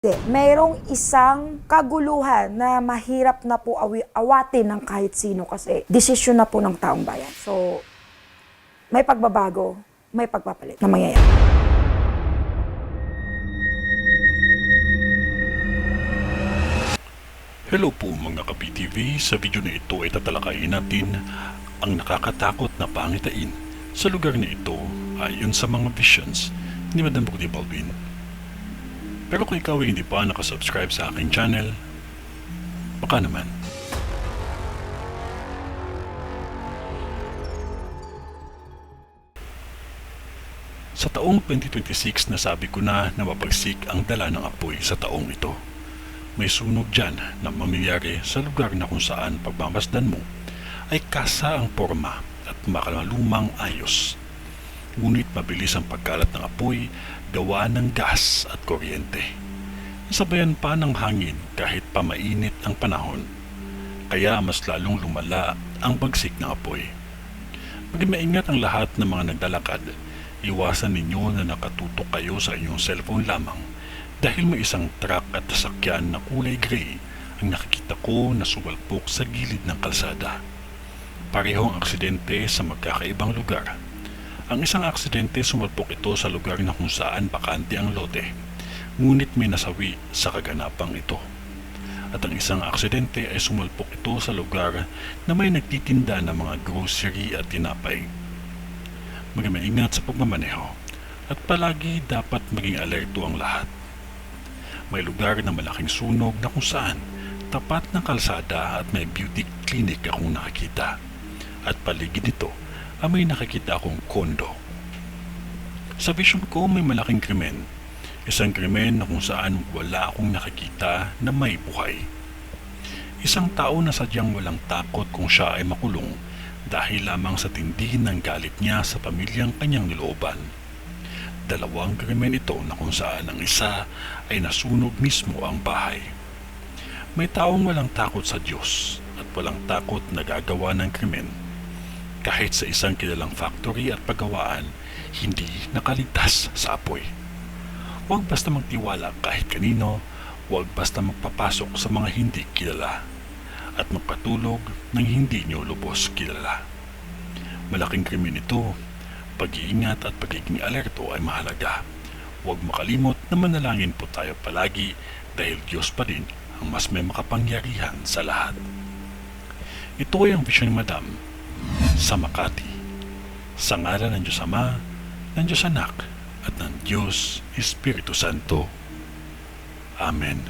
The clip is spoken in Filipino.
Mayroong isang kaguluhan na mahirap na po awatin ng kahit sino kasi desisyon na po ng taong bayan. So, may pagbabago, may pagpapalit na mangyayari. Hello po mga ka-PTV, sa video na ito ay tatalakayin natin ang nakakatakot na pangitain sa lugar na ito ayon sa mga visions ni Madam Rudy Baldwin. Pero kung ikaw ay hindi pa nakasubscribe sa aking channel, baka naman. Sa taong 2026 nasabi ko na mapagsik ang dala ng apoy sa taong ito. May sunog dyan na mamilyari sa lugar na kung saan pagmamasdan mo ay kasa ang forma at makalumang ayos. Ngunit mabilis ang pagkalat ng apoy gawa ng gas at kuryente. Nasabayan pa ng hangin kahit pa mainit ang panahon. Kaya mas lalong lumala ang bagsik ng apoy. Maging maingat ang lahat ng mga naglalakad. Iwasan ninyo na nakatutok kayo sa inyong cellphone lamang dahil may isang truck at sasakyan na kulay gray ang nakikita ko na sumalpok sa gilid ng kalsada. Parehong aksidente sa magkakaibang lugar. Ang isang aksidente sumalpok ito sa lugar na kung saan bakante ang lote, ngunit may nasawi sa kaganapang ito. At ang isang aksidente ay sumalpok ito sa lugar na may nagtitinda ng mga grocery at tinapay. Maging maingat sa pagmamaneho at palagi dapat maging alerto ang lahat. May lugar na malaking sunog na kung saan tapat ng kalsada at may beauty clinic akong nakikita. At paligid nito ay may nakikita akong kondo. Sa vision ko may malaking krimen. Isang krimen na kung saan wala akong nakikita na may buhay. Isang tao na sadyang walang takot kung siya ay makulong dahil lamang sa tindi ng galit niya sa pamilyang kanyang nilooban. Dalawang krimen ito na kung saan ang isa ay nasunog mismo ang bahay. May taong walang takot sa Diyos at walang takot na gagawa ng krimen. Kahit sa isang kilalang factory at paggawaan, hindi nakaligtas sa apoy. Huwag basta magtiwala kahit kanino, huwag basta magpapasok sa mga hindi kilala, at magpatulog ng hindi nyo lubos kilala. Malaking krimen ito. Pag-iingat at pagiging alerto ay mahalaga. Huwag makalimot na manalangin po tayo palagi dahil Diyos pa rin ang mas may makapangyarihan sa lahat. Ito ay ang vision ni Madam sa Makati. Sa ngalan ng Diyos Ama, ng Diyos Anak, at ng Diyos Espiritu Santo. Amen.